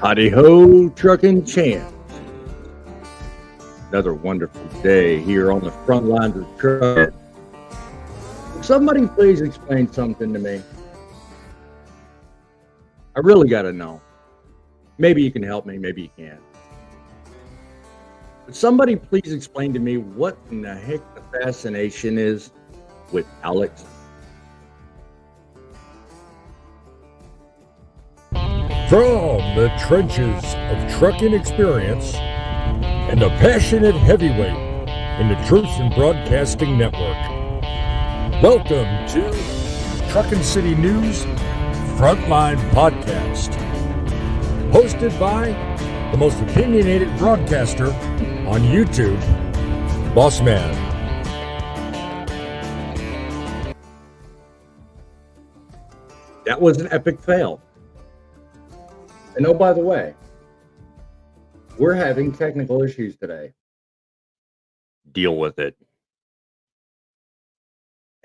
Howdy ho, trucking champs. Another wonderful day here on the front lines of trucking. Somebody please explain something to me. I really got to know. Maybe you can help me, maybe you can't. But somebody please explain to me what in the heck the fascination is with Alex. From the trenches of trucking experience and a passionate heavyweight in the Truth in Broadcasting Network, welcome to Truckin' City News Frontline Podcast, hosted by the most opinionated broadcaster on YouTube, Boss Man. That was an epic fail. And oh, by the way, we're having technical issues today. Deal with it.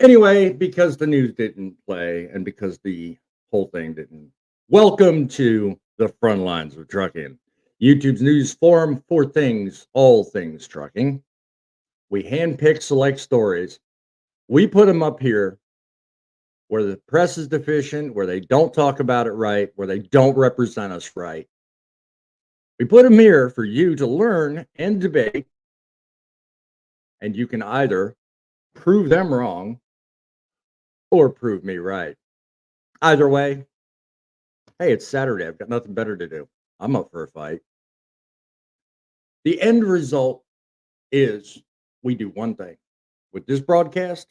Anyway, because the news didn't play and because the whole thing didn't. Welcome to the front lines of trucking, YouTube's news forum for things, all things trucking. We handpick select stories. We put them up here where the press is deficient, where they don't talk about it right, where they don't represent us right. We put them here for you to learn and debate, and you can either prove them wrong or prove me right. Either way, hey, it's Saturday. I've got nothing better to do. I'm up for a fight. The end result is we do one thing. With this broadcast,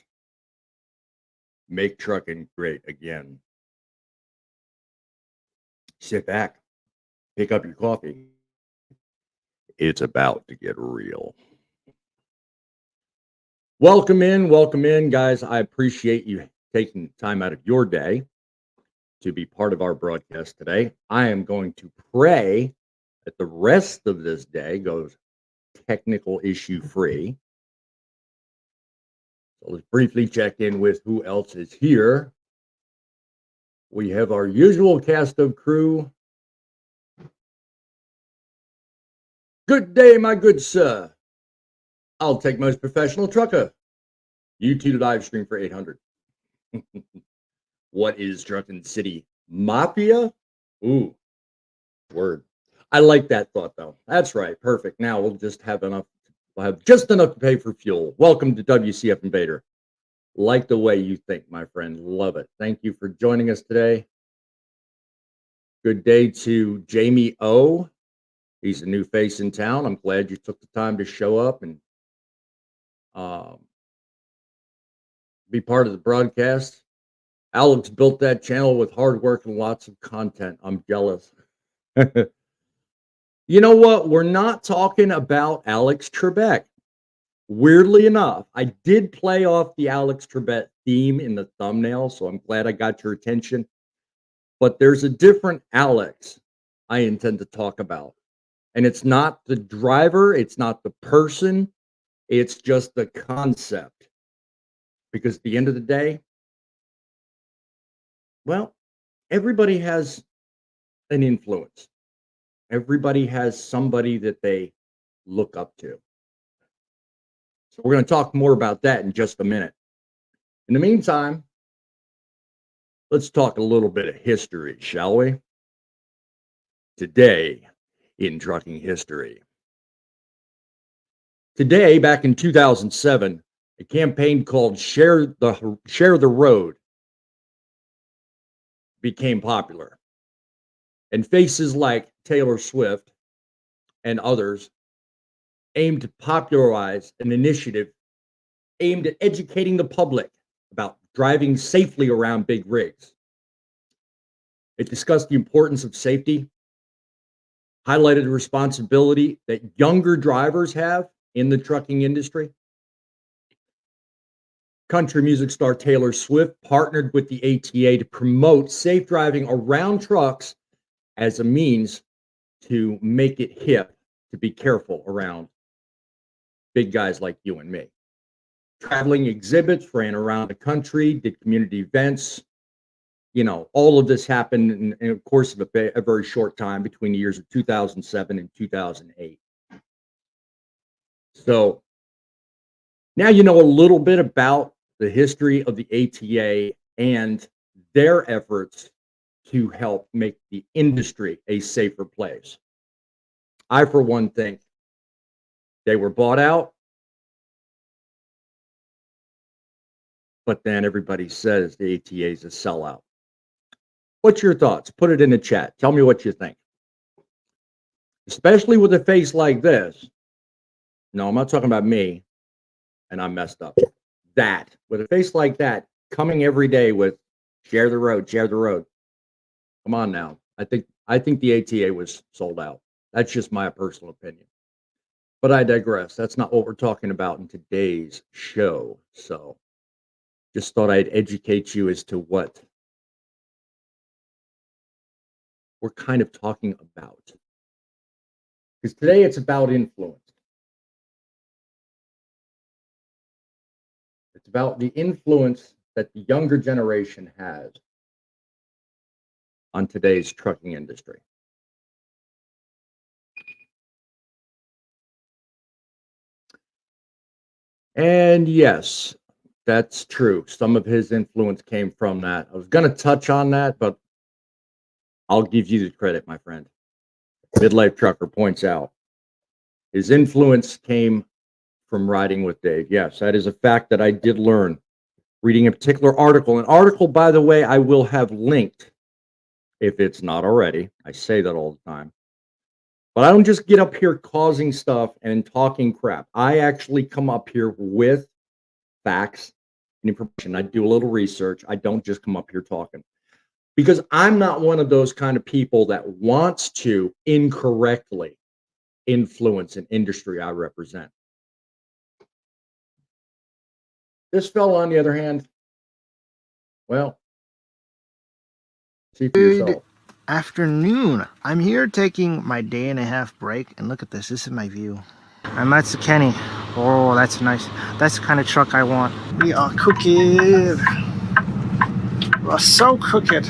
make trucking great again. Sit back, pick up your coffee. It's about to get real. Welcome in, guys. I appreciate you taking time out of your day to be part of our broadcast today. I am going to pray that the rest of this day goes technical issue free. So let's briefly check in with who else is here. We have our usual cast of crew. Good day, my good sir. I'll take most professional trucker. YouTube live stream for 800. What is Truckin' City Mafia? Ooh, word. I like that thought, though. That's right. Perfect. Now we'll just have enough. We'll have just enough to pay for fuel. Welcome to WCF Invader. Like the way you think, my friend. Love it. Thank you for joining us today. Good day to Jamie O. He's a new face in town. I'm glad you took the time to show up and be part of the broadcast. Alex built that channel with hard work and lots of content. I'm jealous. You know what? We're not talking about Alex Trebek. Weirdly enough, I did play off the Alex Trebek theme in the thumbnail, so I'm glad I got your attention. But there's a different Alex I intend to talk about. And it's not the driver, it's not the person, it's just the concept. Because at the end of the day, well, everybody has an influence. Everybody has somebody that they look up to. So we're going to talk more about that in just a minute. In the meantime, let's talk a little bit of history, shall we? Today in trucking history. Today, back in 2007, a campaign called Share the Road became popular. And faces like Taylor Swift and others aimed to popularize an initiative aimed at educating the public about driving safely around big rigs. It discussed the importance of safety, highlighted the responsibility that younger drivers have in the trucking industry. Country music star Taylor Swift partnered with the ATA to promote safe driving around trucks as a means to make it hip to be careful around big guys like you and me. Traveling exhibits ran around the country, did community events, all of this happened in the course of a very short time between the years of 2007 and 2008. So now you know a little bit about the history of the ATA and their efforts to help make the industry a safer place. I, for one, think they were bought out, but then everybody says the ATA is a sellout. What's your thoughts? Put it in the chat. Tell me what you think. Especially with a face like this. No, I'm not talking about me, and I'm messed up. That, with a face like that, coming every day with share the road, share the road. Come on now. I think the ATA was sold out. That's just my personal opinion. But I digress. That's not what we're talking about in today's show. So just thought I'd educate you as to what we're kind of talking about. Because today it's about influence. It's about the influence that the younger generation has on today's trucking industry. And yes, that's true. Some of his influence came from that. I was going to touch on that, but I'll give you the credit, my friend. Midlife Trucker points out his influence came from riding with Dave. Yes, that is a fact that I did learn reading a particular article. An article, by the way, I will have linked if it's not already. I say that all the time. But I don't just get up here causing stuff and talking crap. I actually come up here with facts and information. I do a little research. I don't just come up here talking. Because I'm not one of those kind of people that wants to incorrectly influence an industry I represent. This fellow, on the other hand, well, see for yourself. Good afternoon. I'm here taking my day-and-a-half break, and look at this. This is my view. I'm at Kenny. Oh, that's nice. That's the kind of truck I want. We are cooking. We are so cooking.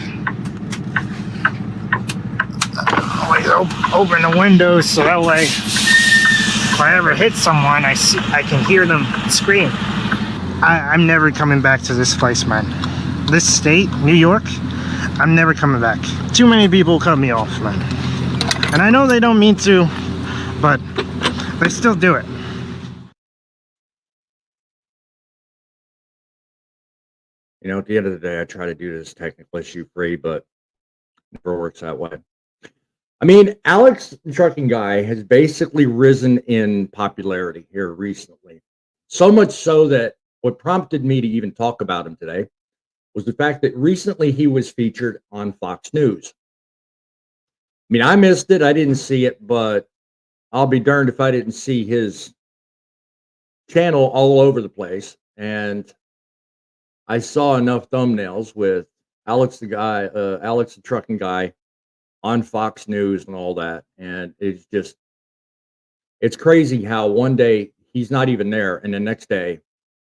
Always open the windows so that way, if I ever hit someone, I can hear them scream. I'm never coming back to this place, man. This state, New York, I'm never coming back. Too many people cut me off, man. And I know they don't mean to, but they still do it. At the end of the day, I try to do this technical issue free, but it never works that way. I mean, Alex, the trucking guy, has basically risen in popularity here recently. So much so that what prompted me to even talk about him today was the fact that recently he was featured on Fox News. I mean, I missed it. I didn't see it, but I'll be darned if I didn't see his channel all over the place. And I saw enough thumbnails with Alex the trucking guy on Fox News and all that. And it's crazy how one day he's not even there, and the next day,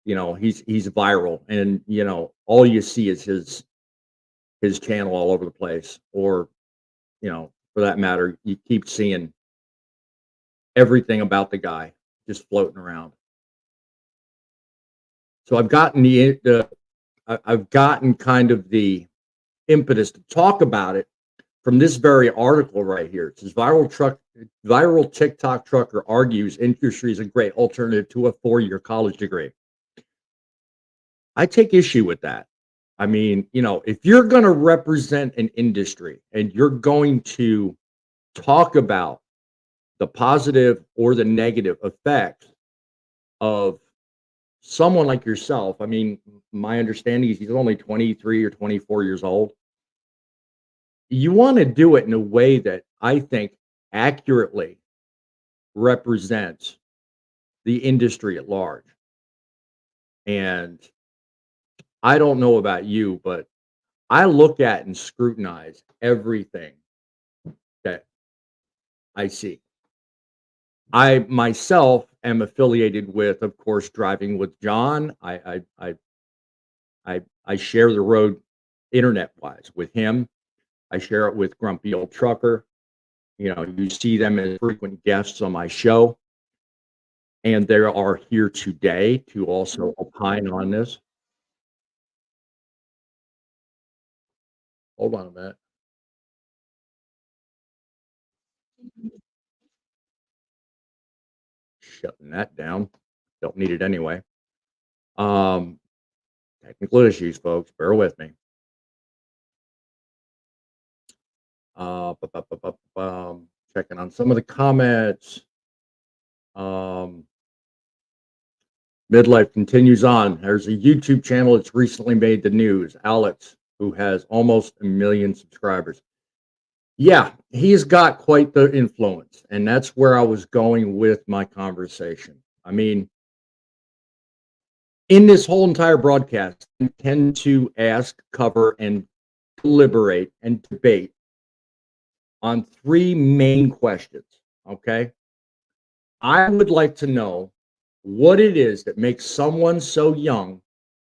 he's viral, and all you see is his channel all over the place. Or, for that matter, you keep seeing everything about the guy just floating around. So I've gotten I've gotten kind of the impetus to talk about it from this very article right here. It says viral TikTok trucker argues industry is a great alternative to a 4-year college degree. I take issue with that. I mean, if you're going to represent an industry and you're going to talk about the positive or the negative effects of someone like yourself, I mean, my understanding is he's only 23 or 24 years old. You want to do it in a way that I think accurately represents the industry at large. And I don't know about you, but I look at and scrutinize everything that I see. I myself am affiliated with, of course, Driving with John. I share the road internet wise with him. I share it with Grumpy Old Trucker. You know, you see them as frequent guests on my show, and they are here today to also opine on this. Hold on a minute. Shutting that down. Don't need it anyway. Um, Technical issues, folks. Bear with me. Checking on some of the comments. Midlife continues on. There's a YouTube channel that's recently made the news. Alex, who has almost 1 million subscribers. Yeah, he's got quite the influence, and that's where I was going with my conversation. I mean, in this whole entire broadcast, I tend to ask, cover, and deliberate and debate on 3 main questions. Okay. I would like to know what it is that makes someone so young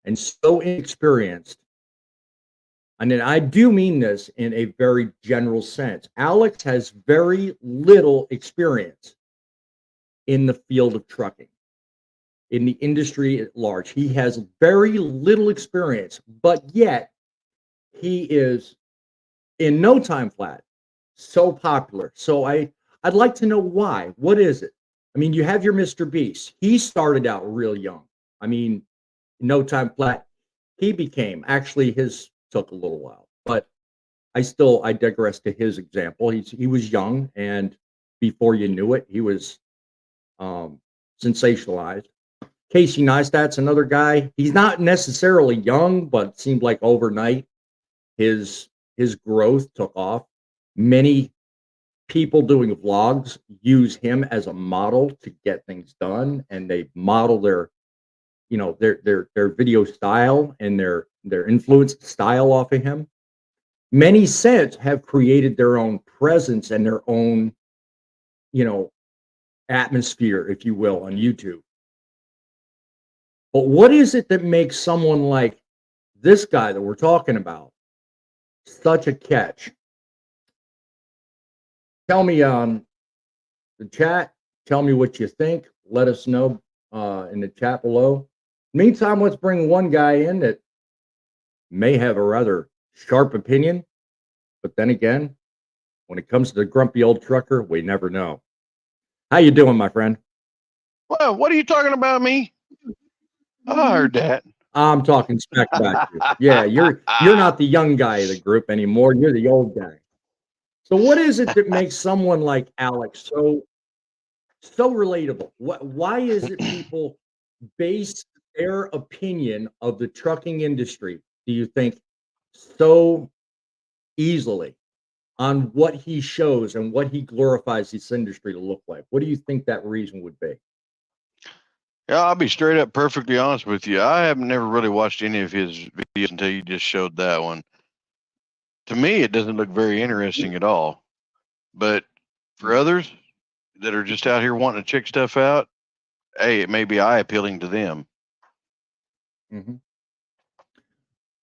and so inexperienced. And then I do mean this in a very general sense. Alex has very little experience in the field of trucking, in the industry at large. He has very little experience, but yet he is in no time flat so popular. So I'd like to know why. What is it? I mean, you have your Mr. Beast. He started out real young. I mean, no time flat. He became, actually his took a little while, but I digress to his example. He was young, and before you knew it, he was sensationalized. Casey Neistat's another guy. He's not necessarily young, but it seemed like overnight his growth took off. Many people doing vlogs use him as a model to get things done, and they model their video style and their influence style off of him. Many since have created their own presence and their own, atmosphere, if you will, on YouTube. But what is it that makes someone like this guy that we're talking about such a catch? Tell me on the chat. Tell me what you think. Let us know in the chat below. Meantime, let's bring one guy in that may have a rather sharp opinion, but then again, when it comes to the grumpy old trucker, we never know. How you doing, my friend? Well, what are you talking about me? I heard that. I'm talking smack about you. Yeah, you're not the young guy of the group anymore. You're the old guy. So what is it that makes someone like Alex so relatable? Why is it people base their opinion of the trucking industry, do you think, so easily on what he shows and what he glorifies this industry to look like? What do you think that reason would be? Yeah, I'll be straight up perfectly honest with you. I have never really watched any of his videos until you just showed that one. To me, it doesn't look very interesting at all. But for others that are just out here wanting to check stuff out, hey, it may be eye-appealing to them. Mm-hmm.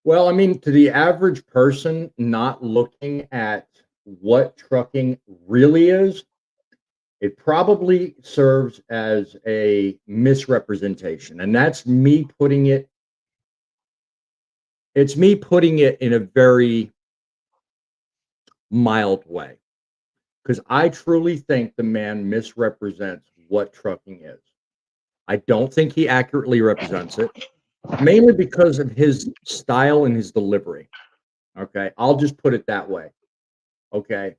Well, I mean, to the average person not looking at what trucking really is, it probably serves as a misrepresentation. And that's me putting it, it's me putting it in a very mild way. Because I truly think the man misrepresents what trucking is. I don't think he accurately represents it, mainly because of his style and his delivery. Okay, I'll just put it that way. Okay.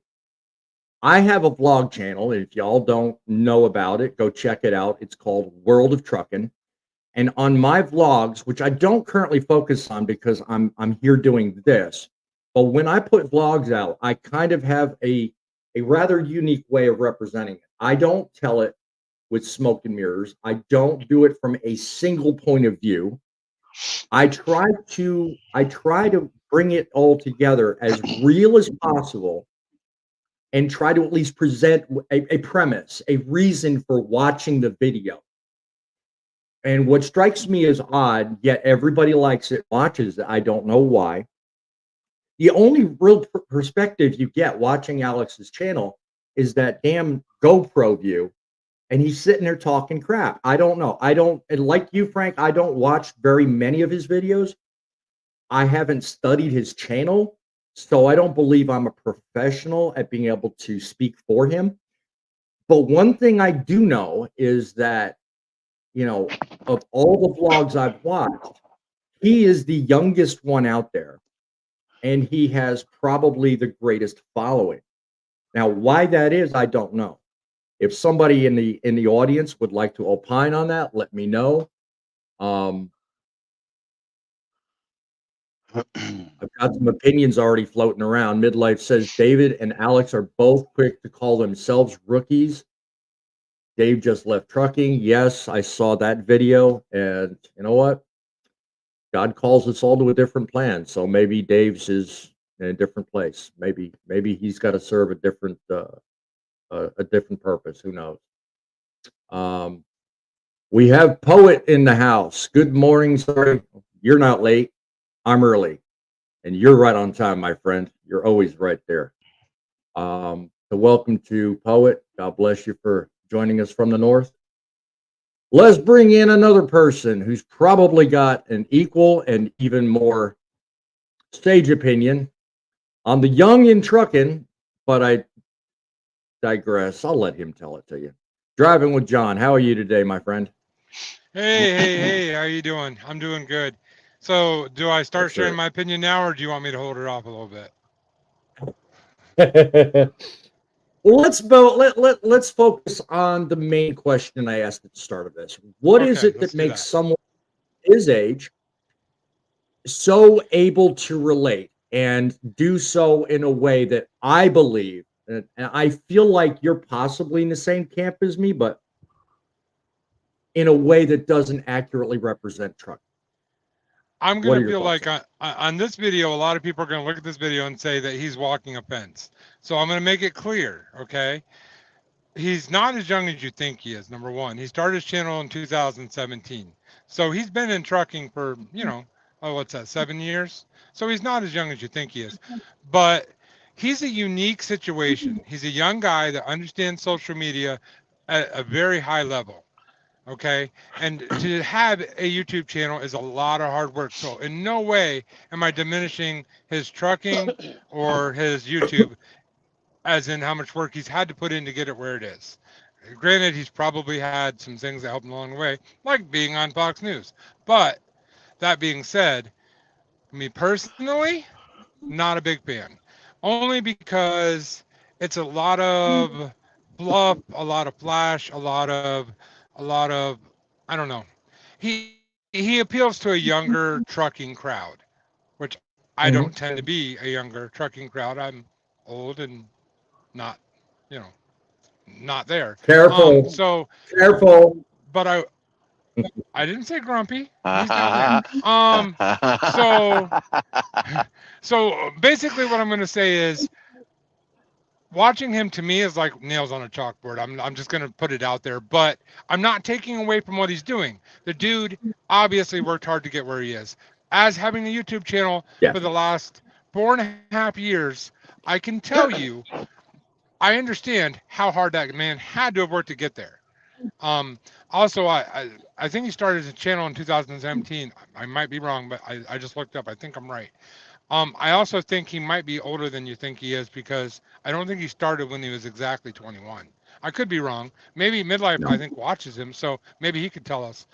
I have a vlog channel, and if y'all don't know about it, go check it out. It's called World of Truckin'. And on my vlogs, which I don't currently focus on because I'm here doing this, but when I put vlogs out, I kind of have a rather unique way of representing it. I don't tell it with smoke and mirrors. I don't do it from a single point of view. I try to bring it all together as real as possible and try to at least present a premise, a reason for watching the video. And what strikes me as odd, yet everybody likes it, watches it, I don't know why, the only real perspective you get watching Alex's channel is that damn GoPro view, and he's sitting there talking crap. I don't know. I don't, and like you, Frank, I don't watch very many of his videos. I haven't studied his channel, so I don't believe I'm a professional at being able to speak for him. But one thing I do know is that, you know, of all the vlogs I've watched, he is the youngest one out there, and he has probably the greatest following. Now, why that is, I don't know. If somebody in the audience would like to opine on that, let me know. I've got some opinions already floating around. Midlife says David and Alex are both quick to call themselves rookies. Dave just left trucking. Yes, I saw that video, and you know what? God calls us all to a different plan. So maybe Dave's is in a different place. Maybe he's got to serve a different purpose. Who knows? We have Poet in the house. Good morning. Sorry, you're not late. I'm early, and you're right on time, my friend. You're always right there. So welcome to Poet. God bless you for joining us from the north. Let's bring in another person who's probably got an equal and even more sage opinion on the young in trucking, but I digress. I'll let him tell it to you. Driving with John. How are you today, my friend? Hey, how you doing? I'm doing good. So do I start sharing my opinion now, or do you want me to hold it off a little bit? Let's focus on the main question I asked at the start of this. What is it that makes someone his age so able to relate and do so in a way that I believe, and I feel like you're possibly in the same camp as me, but in a way that doesn't accurately represent trucking? I'm going to feel like on this video, a lot of people are going to look at this video and say that he's walking a fence. So I'm going to make it clear, okay? He's not as young as you think he is, number one. He started his channel in 2017. So he's been in trucking for, you know, what's that, 7 years? So he's not as young as you think he is. But he's a unique situation. He's a young guy that understands social media at a very high level. Okay, and to have a YouTube channel is a lot of hard work. So in no way am I diminishing his trucking or his YouTube, as in how much work he's had to put in to get it where it is. Granted, he's probably had some things that helped him along the way, like being on Fox News. But that being said, me personally, not a big fan. Only because it's a lot of bluff, a lot of flash, a lot of I don't know. He appeals to a younger trucking crowd, which I don't tend to be a younger trucking crowd. I'm old and not, you know, not there. Careful. So careful. But I didn't say grumpy. He's not there. So basically what I'm going to say is, watching him to me is like nails on a chalkboard. I'm just going to put it out there, but I'm not taking away from what he's doing. The dude obviously worked hard to get where he is. As having a YouTube channel for the last 4.5 years, I can tell you, I understand how hard that man had to have worked to get there. Also, I think he started his channel in 2017. I might be wrong, but I just looked up. I think I'm right. I also think he might be older than you think he is, because I don't think he started when he was exactly 21. I could be wrong. Maybe Midlife, I think, watches him, so maybe he could tell us.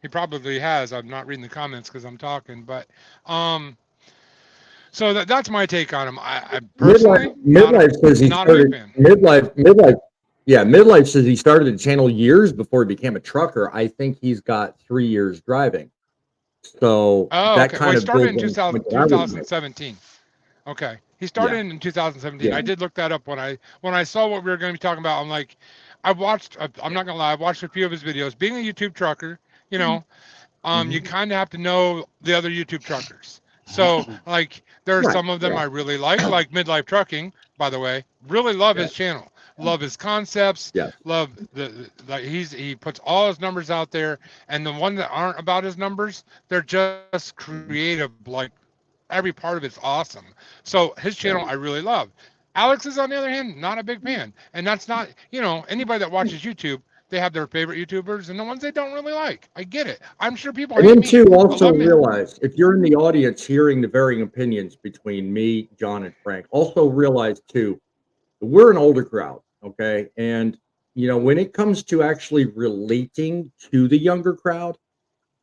He probably has. I'm not reading the comments because I'm talking, but so that's my take on him. I personally, Midlife says he started. Midlife says he started the channel years before he became a trucker. I think he's got 3 years driving. So that kind he of started in 2017. Okay, he started in 2017. I did look that up when I saw what we were going to be talking about. I'm like, I'm not gonna lie, I watched a few of his videos. Being a YouTube trucker, you know, you kind of have to know the other YouTube truckers. So like, there are some of them I really like Midlife Trucking, by the way. Really love his channel. Love his concepts. Love he puts all his numbers out there, and the ones that aren't about his numbers, they're just creative, like every part of it's awesome. So his channel I really love. Alex is on the other hand not a big fan, and that's not, you know, anybody that watches YouTube, they have their favorite YouTubers and the ones they don't really like. I get it. I'm sure people And hate then me. too, But also let me. realize if you're in the audience hearing the varying opinions between me, John, and Frank, also realize too, we're an older crowd, okay? And you know, when it comes to actually relating to the younger crowd,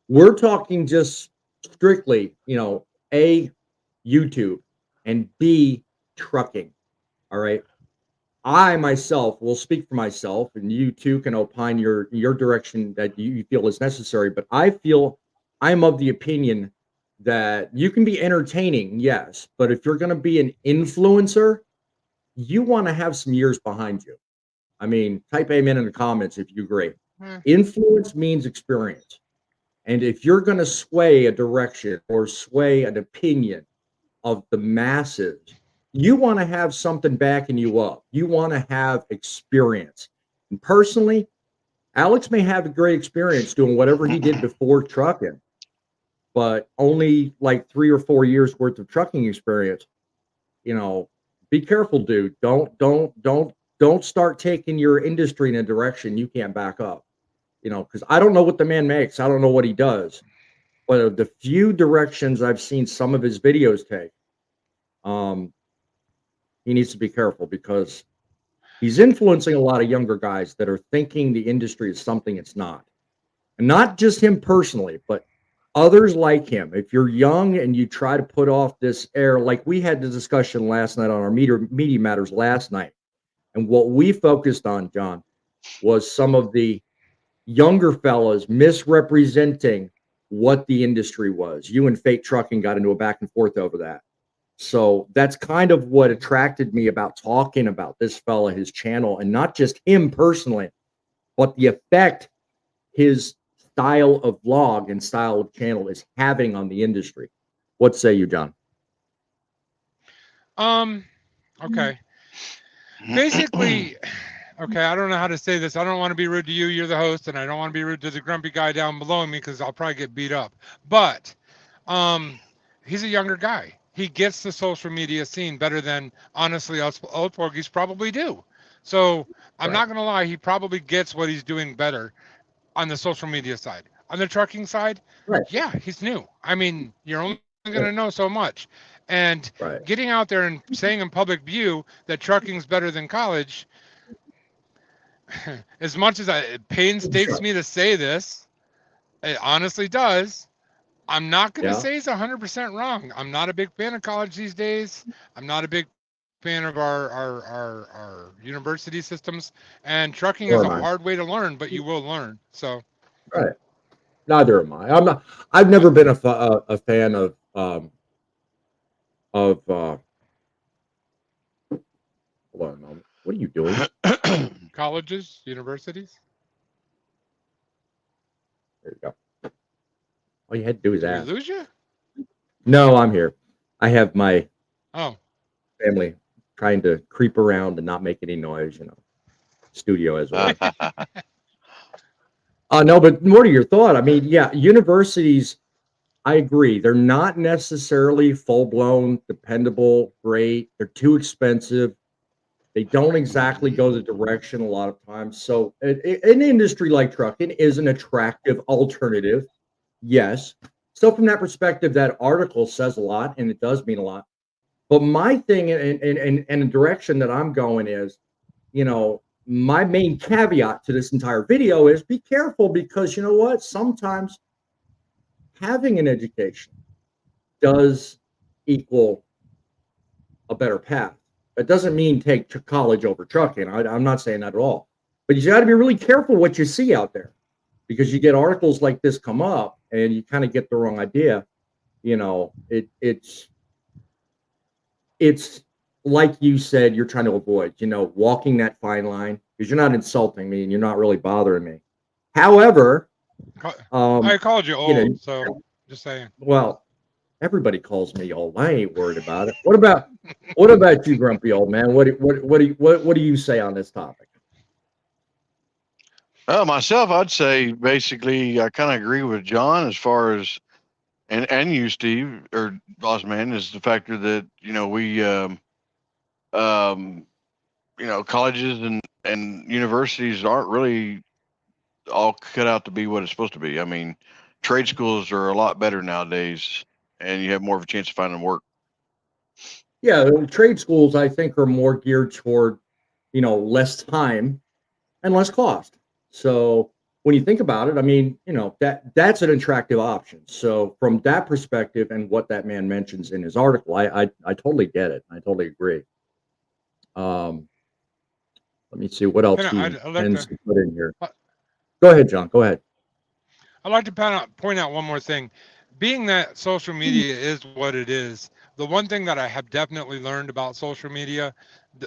we're talking just strictly, you know, A, YouTube, and B, trucking. All right. I myself will speak for myself, and you too can opine your direction that you feel is necessary. But I feel I'm of the opinion that you can be entertaining, yes, but if you're going to be an influencer, you want to have some years behind you. I mean, type amen in the comments if you agree. eh, Influence means experience. And if you're going to sway a direction or sway an opinion of the masses, you want to have something backing you up. You want to have experience. And personally, Alex may have a great experience doing whatever he did before trucking, but only like 3 or 4 years worth of trucking experience. You know, be careful, dude. Don't start taking your industry in a direction you can't back up. You know, because I don't know what the man makes. I don't know what he does. But of the few directions I've seen some of his videos take, um, he needs to be careful because he's influencing a lot of younger guys that are thinking the industry is something it's not. And not just him personally, but others like him. If you're young and you try to put off this air, like we had the discussion last night on our media matters last night, and what we focused on, John, was some of the younger fellas misrepresenting what the industry was. You and Fate Trucking got into a back and forth over that. So that's kind of what attracted me about talking about this fella, his channel, and not just him personally, but the effect his style of vlog and style of channel is having on the industry. What say you, John? Okay. Basically, okay, I don't know how to say this. I don't want to be rude to you. You're the host, and I don't want to be rude to the grumpy guy down below me because I'll probably get beat up. But he's a younger guy. He gets the social media scene better than honestly us old porgies probably do. So I'm Right. not gonna lie, he probably gets what he's doing better on the social media side. On the trucking side, Right. yeah, he's new. I mean, you're only gonna Right. know so much. And Right. getting out there and saying in public view that trucking's better than college, as much as it painstates Sure. me to say this, it honestly does. I'm not going to Yeah. say he's 100% wrong. I'm not a big fan of college these days. I'm not a big fan of our university systems. And trucking is Nor a am I. hard way to learn, but you will learn. So, Right. Neither am I. I'm not. I've I, never been a fan of. Hold on a moment. What are you doing? colleges, universities. There you go. All you had to do is Did we ask. lose you? No, I'm here. I have my Oh, family trying to creep around and not make any noise. You know, studio as well. No, but what are your thought? I mean, yeah, universities. I agree. They're not necessarily full blown, dependable, great. They're too expensive. They don't exactly go the direction a lot of times. So, an industry like trucking is an attractive alternative. Yes. So, from that perspective, that article says a lot, and it does mean a lot. But my thing and the direction that I'm going is, you know, my main caveat to this entire video is be careful because you know what? Sometimes having an education does equal a better path. That doesn't mean take college over trucking. I'm not saying that at all. But you got to be really careful what you see out there because you get articles like this come up and you kind of get the wrong idea. You know, it's like you said, you're trying to avoid, you know, walking that fine line because you're not insulting me and you're not really bothering me. However, I called you you know, old, so just saying. well, everybody calls me old. I ain't worried about it. What about you, grumpy old man? What do you say on this topic? Well, myself, I'd say basically I kind of agree with John as far as and you, Steve, or Boss Man, is the factor that colleges and universities aren't really all cut out to be what it's supposed to be. I mean, trade schools are a lot better nowadays, and you have more of a chance of finding work. Yeah, trade schools I think are more geared toward, less time and less cost. So when you think about it, I mean, that's an attractive option. So from that perspective and what that man mentions in his article, I totally get it. I totally agree. Um, let me see what else he I'd like tends to. to put in here. Go ahead, John. Go ahead. I'd like to point out one more thing. Being that social media is what it is, the one thing that I have definitely learned about social media,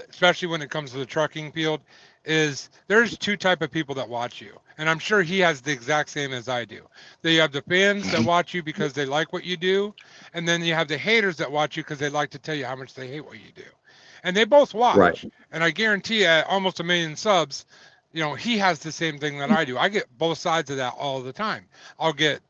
especially when it comes to the trucking field, is there's two type of people that watch you. And I'm sure he has the exact same as I do. They have the fans that watch you because they like what you do, and then you have the haters that watch you because they like to tell you how much they hate what you do. And they both Right. watch. And I guarantee at almost 1 million subs, he has the same thing that I do. I get both sides of that all the time. I'll get,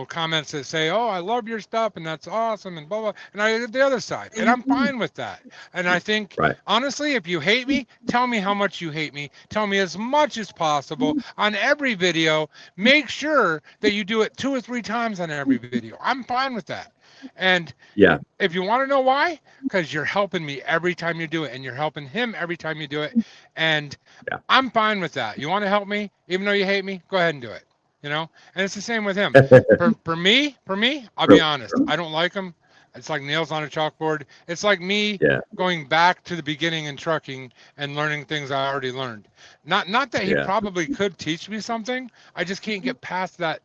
comments that say, "Oh, I love your stuff and that's awesome," and blah blah. And I get the other side, and I'm fine with that. And I think, Right. honestly, if you hate me, tell me how much you hate me. Tell me as much as possible on every video. Make sure that you do it 2 or 3 times on every video. I'm fine with that. And Yeah. if you want to know why, because you're helping me every time you do it, and you're helping him every time you do it, and Yeah. I'm fine with that. You want to help me, even though you hate me, go ahead and do it. And it's the same with him. For me, I'll be honest. I don't like him. It's like nails on a chalkboard. It's like me Yeah. going back to the beginning in trucking and learning things I already learned. Not that he Yeah. probably could teach me something. I just can't get past that.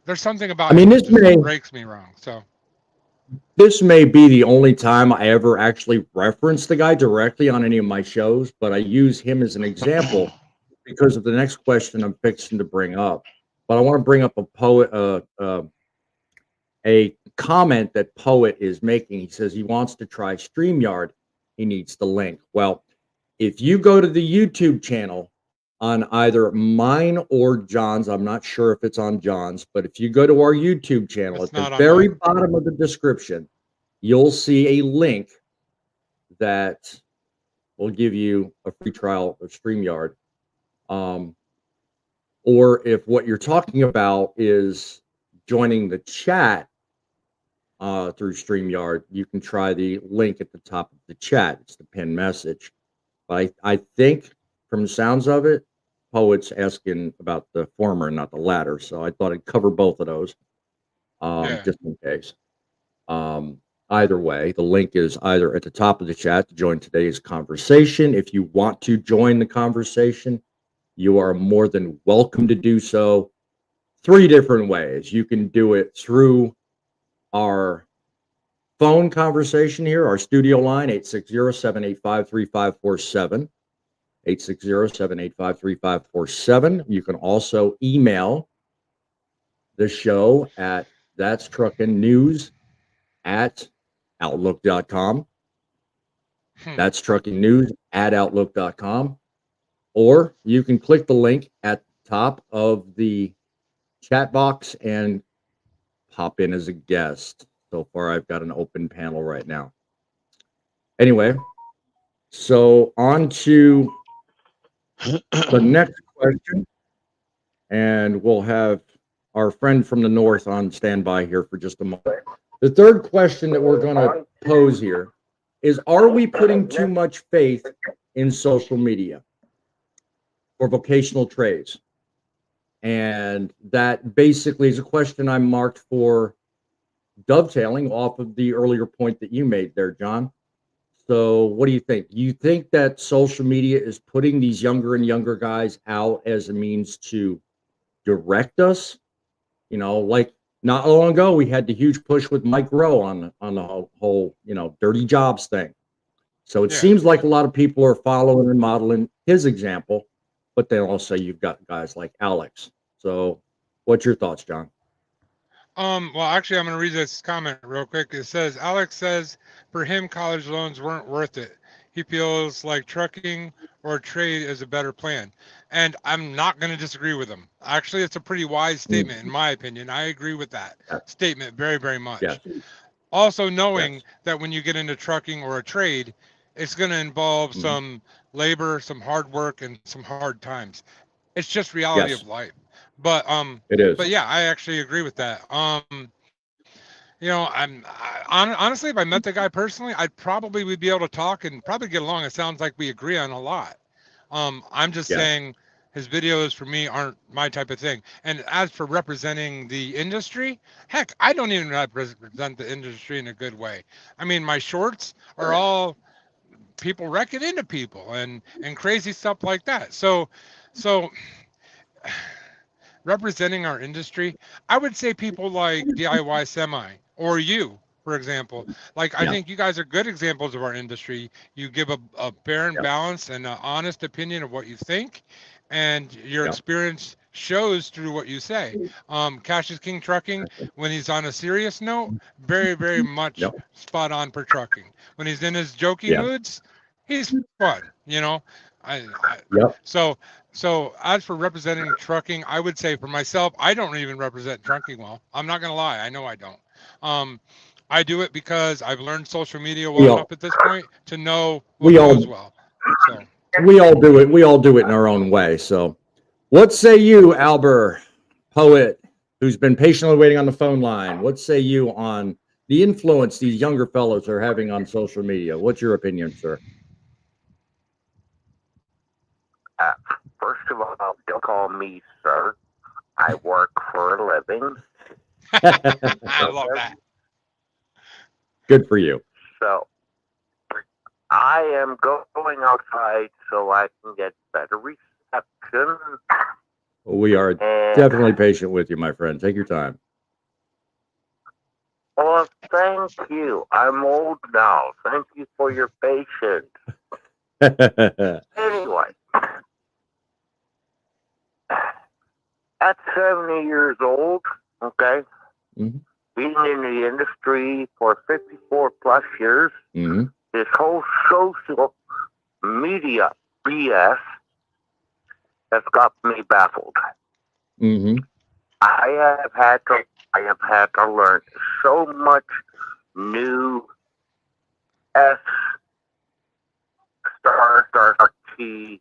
There's something about I mean, him that just breaks me wrong. So this may be the only time I ever actually reference the guy directly on any of my shows, but I use him as an example because of the next question I'm fixing to bring up. But I want to bring up a comment that Poet is making. He says he wants to try StreamYard. He needs the link. Well, if you go to the YouTube channel on either mine or John's, I'm not sure if it's on John's, but if you go to our YouTube channel, it's at the not on very mine. bottom of the description, you'll see a link that will give you a free trial of StreamYard. Or if what you're talking about is joining the chat through StreamYard, you can try the link at the top of the chat. It's the pinned message. But I think from the sounds of it, Poet's asking about the former and not the latter. So I thought I'd cover both of those just in case. Either way, the link is either at the top of the chat to join today's conversation. If you want to join the conversation, you are more than welcome to do so 3 different ways. You can do it through our phone conversation here, our studio line, 860-785-3547, 860-785-3547. You can also email the show at That's Truckin' News at outlook.com. That's Truckin' News at outlook.com. Or you can click the link at the top of the chat box and pop in as a guest. So far, I've got an open panel right now. Anyway, so on to the next question. And we'll have our friend from the north on standby here for just a moment. The third question that we're going to pose here is, are we putting too much faith in social media for vocational trades? And that basically is a question I marked for dovetailing off of the earlier point that you made there, John. So what do you think? You think that social media is putting these younger and younger guys out as a means to direct us? Like not long ago, we had the huge push with Mike Rowe on the whole dirty jobs thing. So it seems like a lot of people are following and modeling his example, but then also you've got guys like Alex. So what's your thoughts, John? Well, actually, I'm going to read this comment real quick. It says, Alex says, for him, college loans weren't worth it. he feels like trucking or trade is a better plan. And I'm not going to disagree with him. Actually, it's a pretty wise statement, in my opinion. I agree with that statement very, very much. Yes. Also, knowing that when you get into trucking or a trade, it's going to involve some labor, some hard work, and some hard times. It's just reality of life. But it is. But yeah, I actually agree with that. You know, honestly, if I met the guy personally, I'd probably would be able to talk and probably get along. It sounds like we agree on a lot. I'm just saying his videos for me aren't my type of thing. And as for representing the industry, heck, I don't even represent the industry in a good way. I mean, my shorts are all people wrecking into people and crazy stuff like that. So representing our industry, I would say people like DIY Semi or you, for example. Like, I think you guys are good examples of our industry. You give a fair and balanced and an honest opinion of what you think, and your experience shows through what you say. Cash is King Trucking, when he's on a serious note, very, very much spot on for trucking. When he's in his joking moods, he's fun, you know. So as for representing trucking, I would say for myself, I don't even represent trucking well. I'm not gonna lie, I know I don't. I do it because I've learned social media well enough at this point to know what goes well. So we all do it. We all do it in our own way. So, what say you, Albert, poet, who's been patiently waiting on the phone line? What say you on the influence these younger fellows are having on social media? What's your opinion, sir? First of all, don't call me sir. I work for a living. I love that. Good for you. So I am going outside so I can get better reception. We are definitely patient with you, my friend. Take your time. Well, thank you. I'm old now. Thank you for your patience. Anyway, at 70 years old, okay, being in the industry for 54 plus years, this whole social media BS has got me baffled. I have had to learn so much new star T.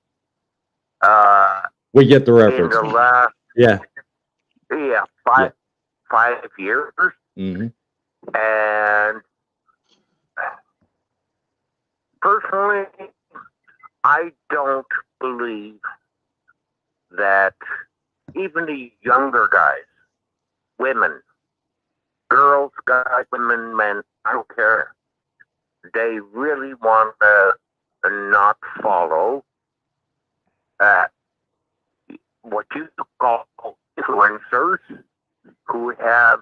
We get the reference. In the last, 5 years, and personally, I don't believe that even the younger guys, women, girls, guys, women, men, I don't care. They really want to not follow what you call influencers who have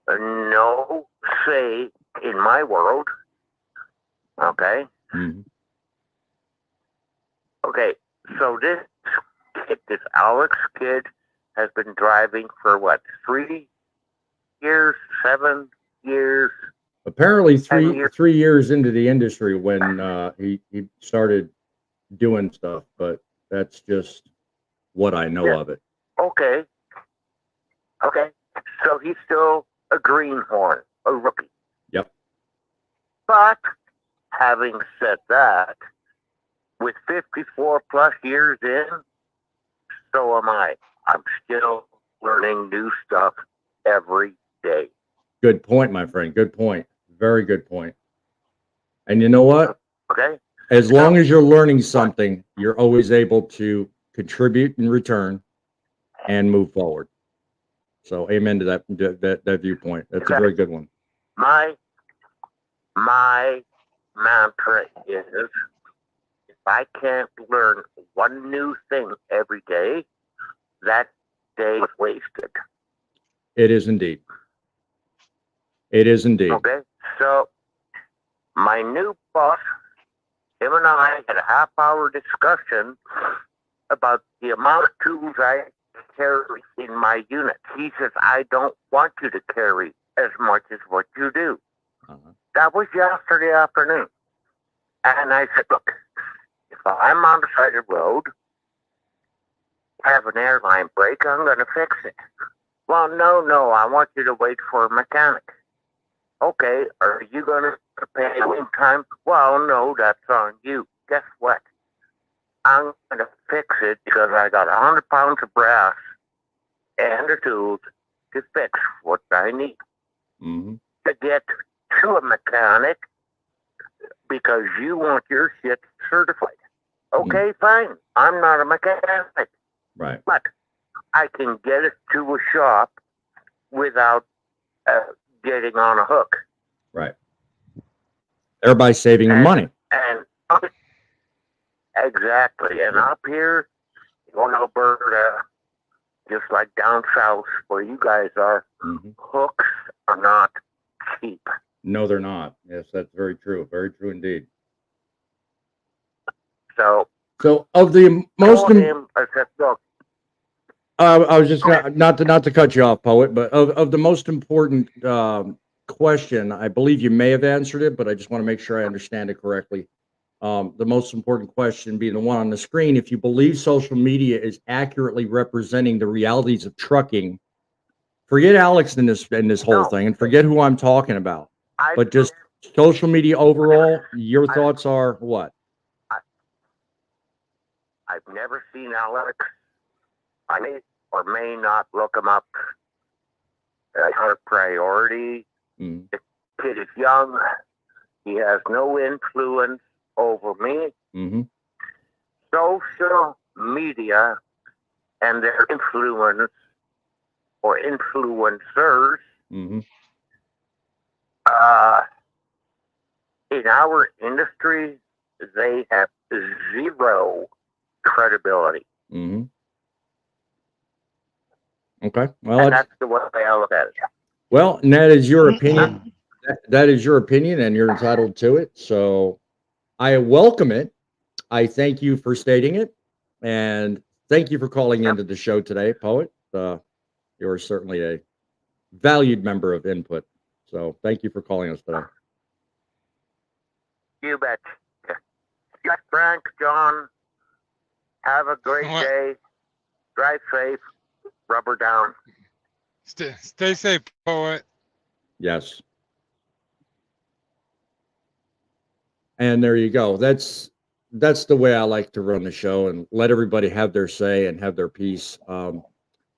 no say in my world. Okay? Okay, so this Alex kid has been driving for what, 3 years, 7 years? Apparently 3 years into the industry when he started doing stuff, but that's just what I know of it. Okay. So he's still a greenhorn, a rookie. Yep. But having said that, with 54 plus years in, so am I. I'm still learning new stuff every day. Good point, my friend. Good point. Very good point. And you know what? Okay. As long as you're learning something, you're always able to contribute in return and move forward. So amen to that viewpoint. That's a very good one. My mantra is, if I can't learn one new thing every day, that day is wasted. It is indeed. It is indeed. Okay, so my new boss, him and I had a half-hour discussion about the amount of tools I carry in my unit. He says, I don't want you to carry as much as what you do. That was yesterday afternoon. And I said, look, if I'm on the side of the road, have an airline brake, I'm going to fix it. Well, no, I want you to wait for a mechanic. Okay, are you going to pay in time? Well, no, that's on you. Guess what? I'm going to fix it because I got 100 pounds of brass and the tools to fix what I need. Mm-hmm. To get to a mechanic because you want your shit certified. Okay, fine. I'm not a mechanic. Right. But I can get it to a shop without getting on a hook. Right. Everybody's saving money. And exactly. And up here in Alberta, just like down south where you guys are, hooks are not cheap. No, they're not. Yes, that's very true. Very true indeed. So of the most, I said, look, I was just gonna, not to cut you off, Poet, but of the most important question, I believe you may have answered it, but I just want to make sure I understand it correctly. The most important question being the one on the screen: if you believe social media is accurately representing the realities of trucking, forget Alex in this whole thing, and forget who I'm talking about. But just social media overall, your thoughts are what? I've never seen Alex. I may or may not look him up. Our priority. The kid is young. He has no influence over me. Social media and their influence or influencers in our industry, they have zero credibility. Okay. Well, and that's the way I look at it. Well, and that is your opinion. That is your opinion, and you're entitled to it. So I welcome it. I thank you for stating it, and thank you for calling into the show today, Poet. You're certainly a valued member of Input. So thank you for calling us today. You bet. Frank, John, have a great day. Drive safe. Rubber down. Stay safe, Poet. Yes. And there you go. That's the way I like to run the show and let everybody have their say and have their piece.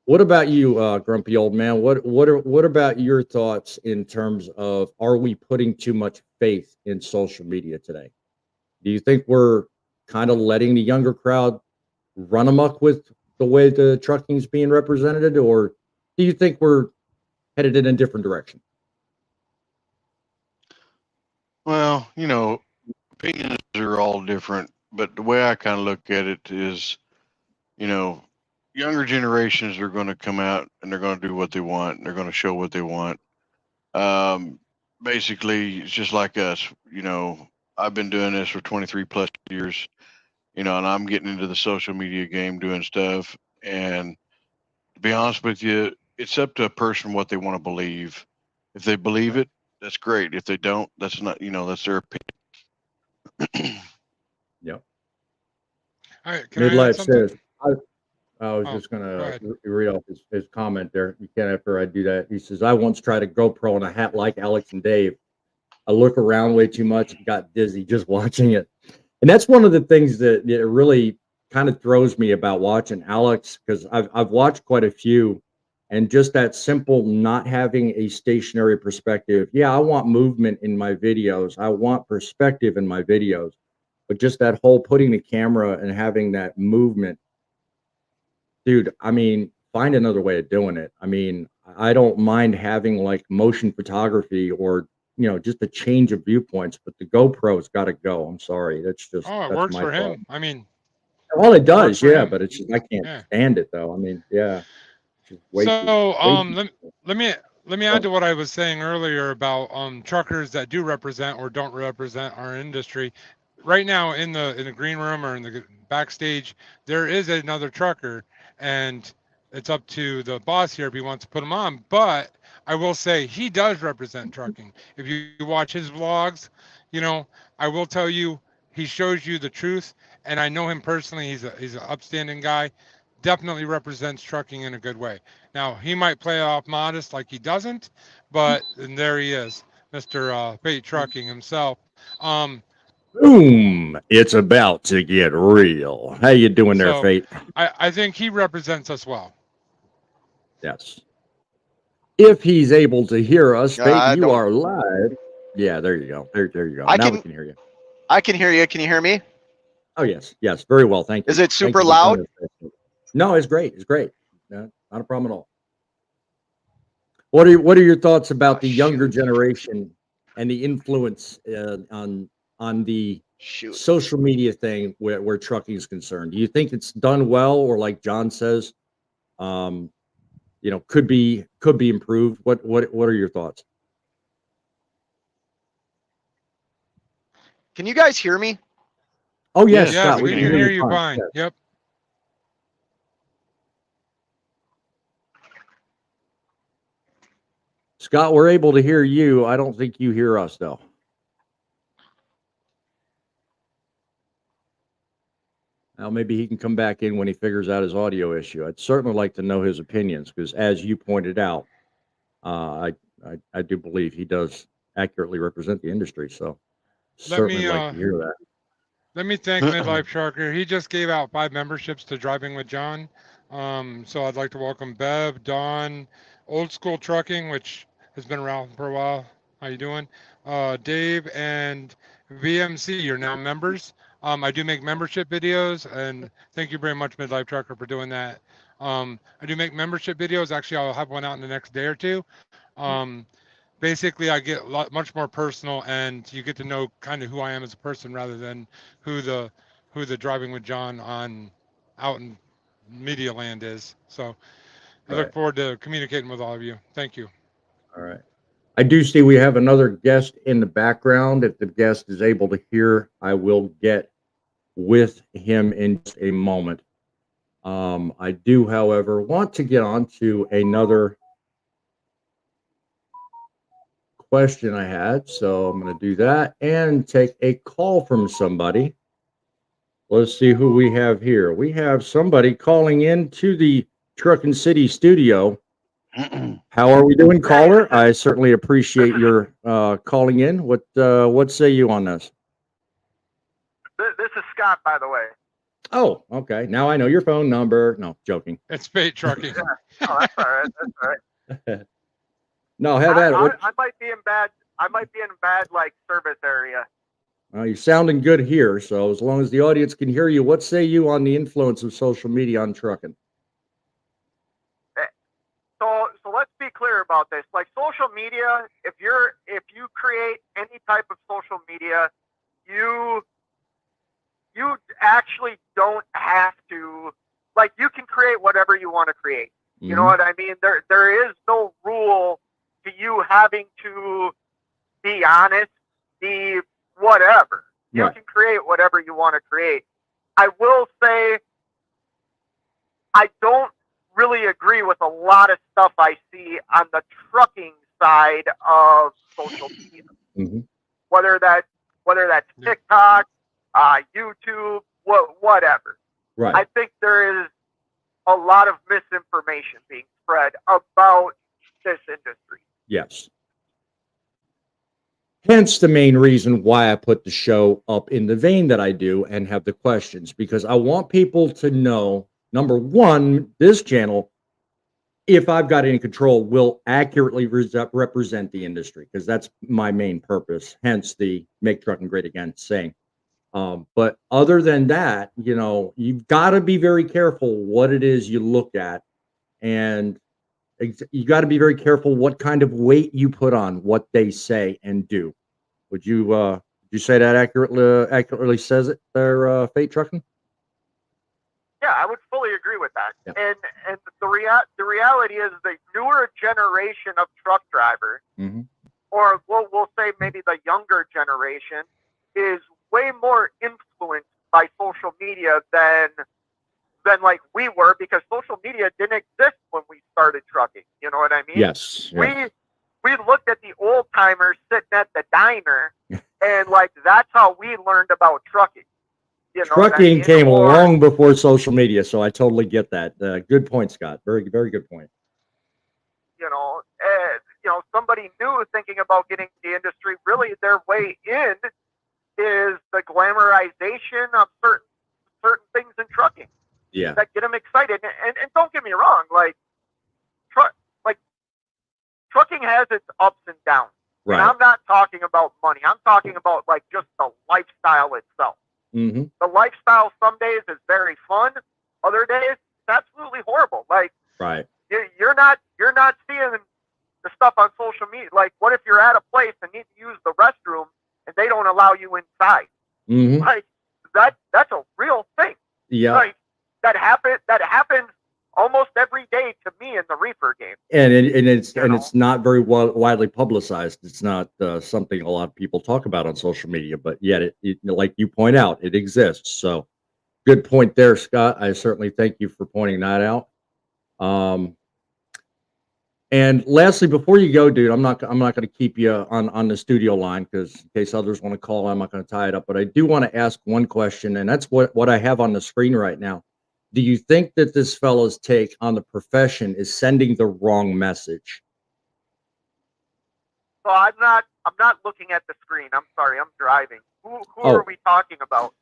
What about you, grumpy old man? What about your thoughts in terms of, are we putting too much faith in social media today? Do you think we're kind of letting the younger crowd run amok with the way the trucking is being represented, or do you think we're headed in a different direction? Well, opinions are all different, but the way I kind of look at it is, younger generations are going to come out and they're going to do what they want. And they're going to show what they want. Basically, it's just like us. I've been doing this for 23 plus years, and I'm getting into the social media game doing stuff. And to be honest with you, it's up to a person what they want to believe. If they believe it, that's great. If they don't, that's not, that's their opinion. Yep. All right. Can Midlife I add something? says, I was just going to read off his comment there. You can't after I do that. He says, I once tried a GoPro in a hat like Alex and Dave. I look around way too much and got dizzy just watching it. And that's one of the things that really kind of throws me about watching Alex, because I've watched quite a few, and just that simple not having a stationary perspective. Yeah, I want movement in my videos. I want perspective in my videos. But just that whole putting the camera and having that movement, dude, I mean, find another way of doing it. I mean, I don't mind having like motion photography or, just a change of viewpoints, but the GoPro's got to go. I'm sorry. That's just, it that's works my for thought. him. I mean, well, it does. Yeah. But it's just, I can't Yeah. stand it though. I mean, yeah. Let me add to what I was saying earlier about truckers that do represent or don't represent our industry. Right now in the green room or in the backstage, there is another trucker, and it's up to the boss here if he wants to put him on. But I will say he does represent trucking. If you watch his vlogs, I will tell you, he shows you the truth, and I know him personally. He's an upstanding guy. Definitely represents trucking in a good way. Now he might play it off modest like he doesn't, but and there he is, Mr. Fate Trucking himself. Boom! It's about to get real. How you doing there, So Fate? I think he represents us well. Yes. If he's able to hear us, Fate, I you don't- are live. Yeah, there you go. There you go. I Now can- we can hear you. I can hear you. Can you hear me? Oh yes, yes, very well. Thank you. Is it Thank super you for loud? joining us. No, it's great. It's great. No, not a problem at all. What are your thoughts about the younger shoot. generation and the influence on the Shoot. social media thing where trucking is concerned? Do you think it's done well, or like John says, could be improved? What are your thoughts? Can you guys hear me? Oh yes, Yes, Scott, we can hear you fine. Yes. Yep. Scott, we're able to hear you. I don't think you hear us though. Well, maybe he can come back in when he figures out his audio issue. I'd certainly like to know his opinions because, as you pointed out, I do believe he does accurately represent the industry. So, certainly like to hear that. Let me thank Midlife Trucker. He just gave out 5 memberships to Driving with John. So I'd like to welcome Bev, Don, Old School Trucking, which has been around for a while. How you doing? Dave and VMC, you're now members. I do make membership videos, and thank you very much, Midlife Trucker, for doing that. I do make membership videos. Actually, I'll have one out in the next day or two. Basically, I get much more personal, and you get to know kind of who I am as a person rather than who the Driving with John out in media land is. So I look forward to communicating with all of you. Thank you. All right. I do see we have another guest in the background. If the guest is able to hear, I will get with him in just a moment. I do, however, want to get on to another question I had. So I'm going to do that and take a call from somebody. Let's see who we have here. We have somebody calling in to the Truckin City studio. How are we doing, caller? I certainly appreciate your calling in. What say you on this? This is Scott, by the way. Oh, okay. Now I know your phone number. No, joking. It's Fate Trucking. Oh, that's all right. That's all right. No, have at it. I might be in bad. I might be in bad like service area. You're sounding good here. So as long as the audience can hear you, what say you on the influence of social media on trucking? So let's be clear about this. Like social media, if you create any type of social media, you actually don't have to, like, you can create whatever you want to create. Mm-hmm. You know what I mean? There is no rule to you having to be honest, be whatever. You can create whatever you want to create. I will say I don't really agree with a lot of stuff I see on the trucking side of social media. Mm-hmm. Whether that's TikTok, YouTube, whatever. Right. I think there is a lot of misinformation being spread about this industry. Yes. Hence the main reason why I put the show up in the vein that I do and have the questions, because I want people to know, number one, this channel, if I've got any control, will accurately represent the industry, because that's my main purpose, hence the Make Trucking Great Again saying. But other than that, you've got to be very careful what it is you look at, and you got to be very careful what kind of weight you put on what they say and do. Would you say that accurately says it there, Fate Trucking? Yeah, I would fully agree with that. Yeah. And the reality is the newer generation of truck drivers, mm-hmm. or we'll say maybe the younger generation, is way more influenced by social media than like we were, because social media didn't exist when we started trucking. You know what I mean? Yes. We looked at the old timers sitting at the diner And like, that's how we learned about trucking. You know what I Trucking mean? came Or, long before social media, so I totally get that. Good point, Scott. Very, very good point. you know, somebody new thinking about getting the industry, really their way in is the glamorization of certain things in trucking Yeah. that get them excited. And don't get me wrong, like trucking has its ups and downs. Right. And I'm not talking about money. I'm talking about like just the lifestyle itself. Mm-hmm. The lifestyle some days is very fun. Other days, it's absolutely horrible. Like, right. You're not seeing the stuff on social media. Like, what if you're at a place and need to use the restroom and they don't allow you inside? Mm-hmm. Like, that's a real thing. Yeah. Like, that happens almost every day to me in the reefer game. And it's not very widely publicized. It's not something a lot of people talk about on social media, but yet it like you point out, it exists. So good point there, Scott. I certainly thank you for pointing that out. And lastly, before you go, dude, I'm not going to keep you on the studio line because in case others want to call, I'm not going to tie it up. But I do want to ask one question, and that's what I have on the screen right now. Do you think that this fellow's take on the profession is sending the wrong message? So I'm not looking at the screen. I'm sorry, I'm driving. Who are we talking about?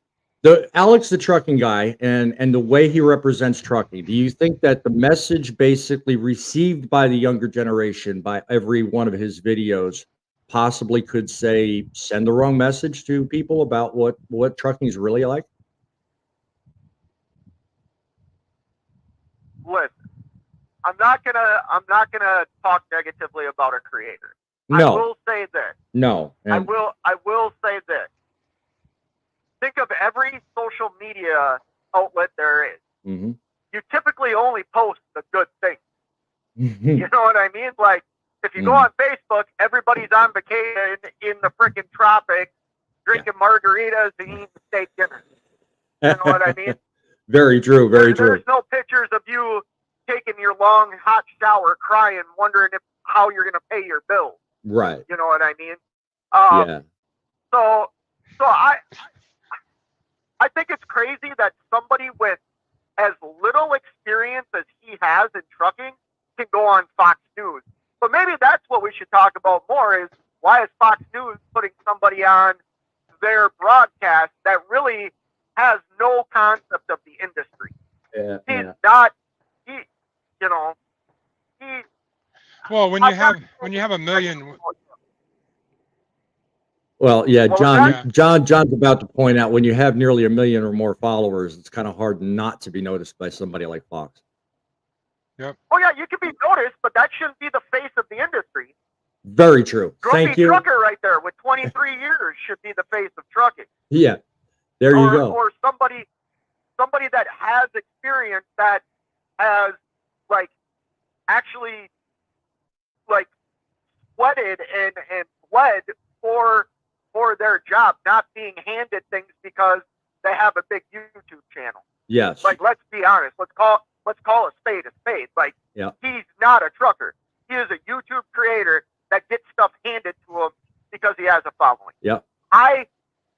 Alex, the trucking guy, and the way he represents trucking. Do you think that the message basically received by the younger generation, by every one of his videos, possibly could send the wrong message to people about what trucking is really like? Listen, I'm not gonna talk negatively about a creator. No. I will say this. No. I will say this. Think of every social media outlet there is. Mm-hmm. You typically only post the good things. Mm-hmm. You know what I mean? Like, if you go on Facebook, everybody's on vacation in the freaking tropics, drinking margaritas and eating steak dinners. You know what I mean? Very true. Very true. There's no pictures of you taking your long hot shower, crying, wondering how you're going to pay your bills. Right. You know what I mean? Yeah. So I think it's crazy that somebody with as little experience as he has in trucking can go on Fox News. But maybe that's what we should talk about more is why is Fox News putting somebody on their broadcast that really has no concept of the industry? Yeah. He's not, well, when you have a million. Well, yeah, John's about to point out when you have nearly 1 million or more followers, it's kind of hard not to be noticed by somebody like Fox. Yep. Oh yeah, you can be noticed, but that shouldn't be the face of the industry. Very true. Thank you. Trucker right there with 23 years should be the face of trucking. Yeah. There you go. Or somebody that has experience that has actually sweated and bled for their job, not being handed things because they have a big YouTube channel. Yes. Like, let's be honest. Let's call a spade a spade. Like, he's not a trucker. He is a YouTube creator that gets stuff handed to him because he has a following. Yeah. I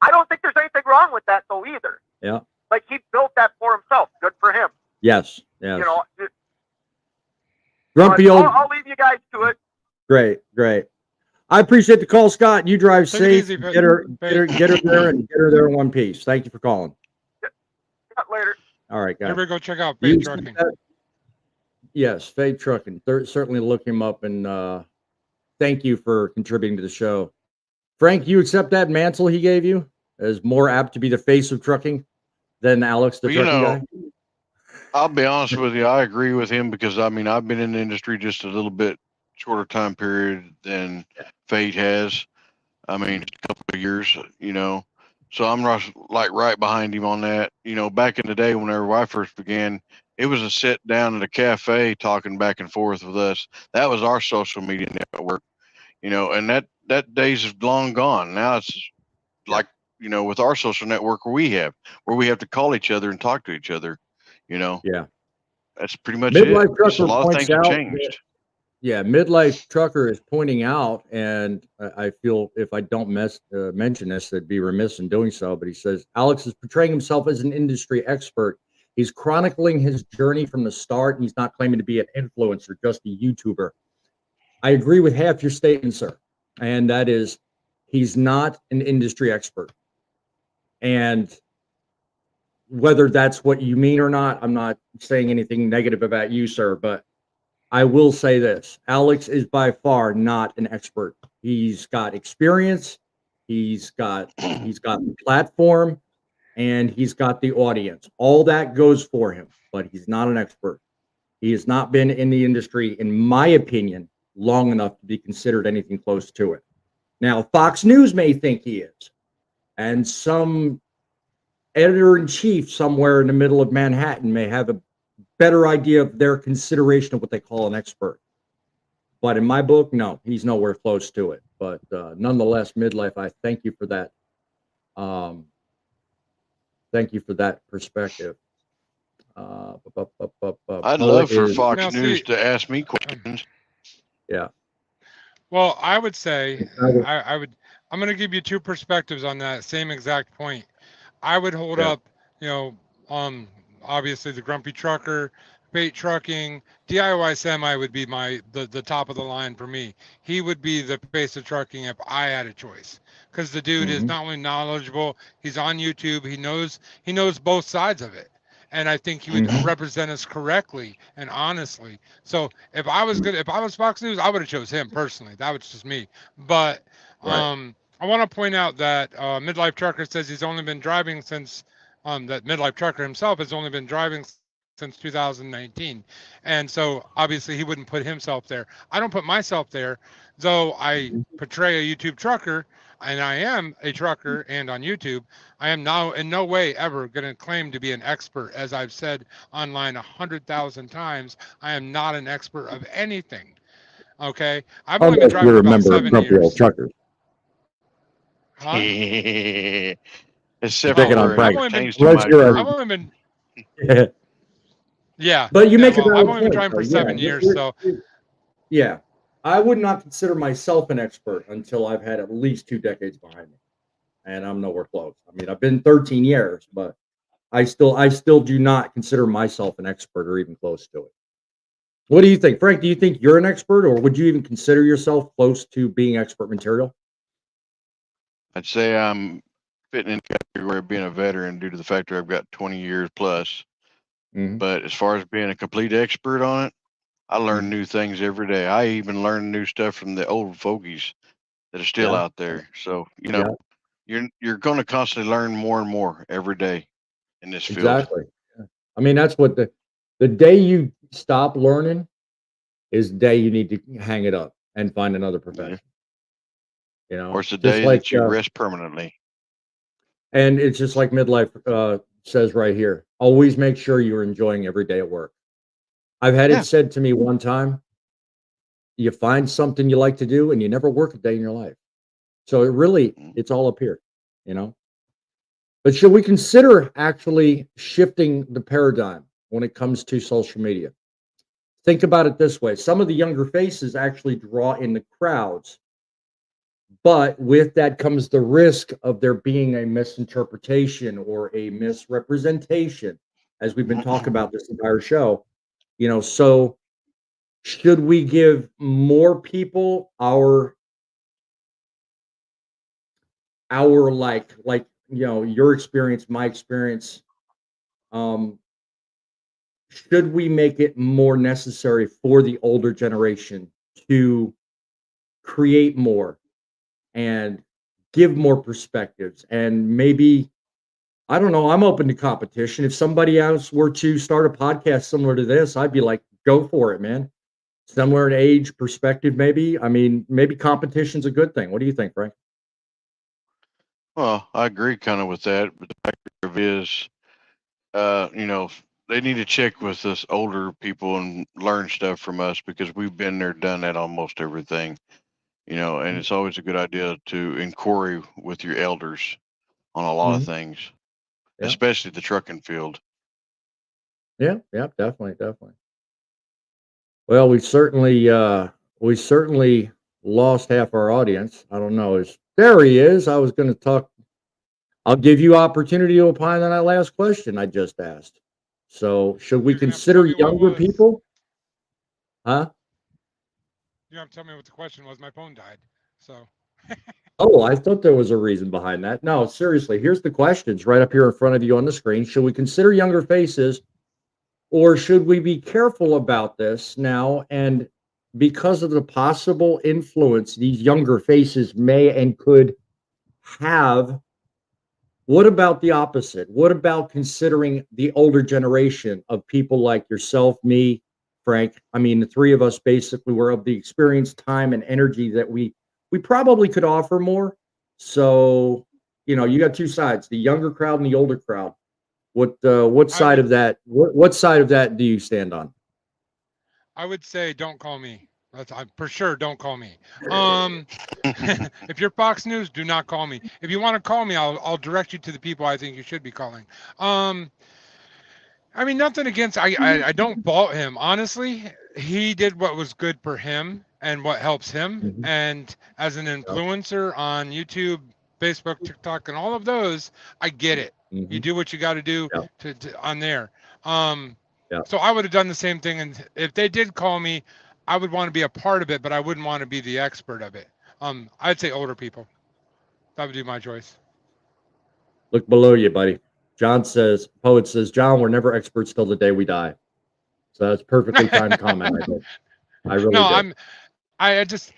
don't think there's anything wrong with that though either. Yeah. Like, he built that for himself. Good for him. Yes. Yes. You know. Grumpy old. I'll leave you guys to it. Great. I appreciate the call, Scott. You drive safe. Easy, get her there and get her there in one piece. Thank you for calling. Later. All right, guys. Everybody go check out Fade Trucking. Yes, Fade Trucking. Certainly look him up, and thank you for contributing to the show. Frank, you accept that mantle he gave you as more apt to be the face of trucking than Alex, the trucking guy? I'll be honest with you. I agree with him because, I mean, I've been in the industry just a little bit shorter time period than Fade has. I mean, a couple of years, So I'm right behind him on that. Back in the day, whenever I first began, it was a sit down at a cafe talking back and forth with us. That was our social media network, and that days is long gone. Now it's like, with our social network where we have to call each other and talk to each other, Yeah. That's pretty much Midlife it. Trucker A lot of things have changed. Midlife Trucker is pointing out, and I feel if I don't mention this, I'd be remiss in doing so. But he says Alex is portraying himself as an industry expert. He's chronicling his journey from the start. And he's not claiming to be an influencer, just a YouTuber. I agree with half your statement, sir, and that is he's not an industry expert. And whether that's what you mean or not, I'm not saying anything negative about you, sir, but I will say this. Alex is by far not an expert. He's got experience, he's got the platform, and he's got the audience. All that goes for him, but he's not an expert. He has not been in the industry, in my opinion, long enough to be considered anything close to it. Now, Fox News may think he is, and some editor-in-chief somewhere in the middle of Manhattan may have a better idea of their consideration of what they call an expert. But in my book, no, he's nowhere close to it. But nonetheless, Midlife, I thank you for that. Thank you for that perspective. I'd love for Fox News to ask me questions. Yeah. Well, I would say I'm going to give you two perspectives on that same exact point. I would hold up, obviously the Grumpy Trucker, Bait Trucking, DIY Semi would be the top of the line for me. He would be the face of trucking if I had a choice, because the dude is not only knowledgeable, he's on YouTube, he knows both sides of it, and I think he would represent us correctly and honestly. So if I was Fox News, I would have chose him personally. That was just me. But I want to point out that Midlife Trucker says he's only been driving since that Midlife Trucker himself has only been driving since 2019, and so obviously he wouldn't put himself there. I don't put myself there, though I portray a YouTube trucker, and I am a trucker, and on YouTube, I am now in no way ever going to claim to be an expert. As I've said online 100,000 times, I am not an expert of anything. Okay, I've only been driving for about 7 years. Truckers. Huh? Except for I've only been yeah. But you make I've only been driving for 7 years, so yeah. I would not consider myself an expert until I've had at least 2 decades behind me, and I'm nowhere close. I mean, I've been 13 years, but I still do not consider myself an expert or even close to it. What do you think, Frank? Do you think you're an expert, or would you even consider yourself close to being expert material? I'd say I'm fitting in the category of being a veteran due to the fact that I've got 20 years plus. But as far as being a complete expert on it, I learn new things every day. I even learn new stuff from the old fogies that are still out there. So, you're going to constantly learn more and more every day in this field. Exactly. I mean, that's what the day you stop learning is the day you need to hang it up and find another profession. Or it's the day that you rest permanently. And it's just like Midlife says right here. Always make sure you're enjoying every day at work. I've had it said to me one time, you find something you like to do and you never work a day in your life. So it's all up here, But should we consider actually shifting the paradigm when it comes to social media? Think about it this way. Some of the younger faces actually draw in the crowds, but with that comes the risk of there being a misinterpretation or a misrepresentation, as we've been talking about this entire show. So should we give more people our like your experience, my experience? Should we make it more necessary for the older generation to create more and give more perspectives? And maybe, I don't know, I'm open to competition. If somebody else were to start a podcast similar to this, I'd be like, go for it, man. Similar in age, perspective, maybe. I mean, maybe competition's a good thing. What do you think, Frank? Well, I agree kind of with that, but the fact of it is, they need to check with us older people and learn stuff from us, because we've been there, done that, almost everything, and it's always a good idea to inquiry with your elders on a lot of things, especially the trucking field. Yeah, definitely. Well, we certainly lost half our audience. I don't know. There he is. I was going to talk. I'll give you opportunity to opine on that last question I just asked. So, should we You're gonna have to tell consider me what younger was. people? Huh? You have to tell me what the question was. My phone died. So Oh, I thought there was a reason behind that. No, seriously, here's the questions right up here in front of you on the screen. Should we consider younger faces, or should we be careful about this now? And because of the possible influence these younger faces may and could have, what about the opposite? What about considering the older generation of people like yourself, me, Frank? I mean, the three of us basically were of the experience, time, and energy that we probably could offer more. So, you got two sides: the younger crowd and the older crowd. What I side would of that? What side of that do you stand on? I would say don't call me. That's for sure. Don't call me. Um, if you're Fox News, do not call me. If you want to call me, I'll direct you to the people I think you should be calling. Um, I mean, nothing against. I don't fault him. Honestly, he did what was good for him and what helps him. Mhm. And as an Yep. influencer on YouTube, Facebook, TikTok, and all of those, I get it. You Mhm. do what you got to do Yep. to on there. Um, Yep. so I would have done the same thing. And if they did call me, I would want to be a part of it, but I wouldn't want to be the expert of it. I'd say older people. That would be my choice. Look below you, buddy. Poet says, John, we're never experts till the day we die. So that's perfectly timed comment. I did. I really No, did. I just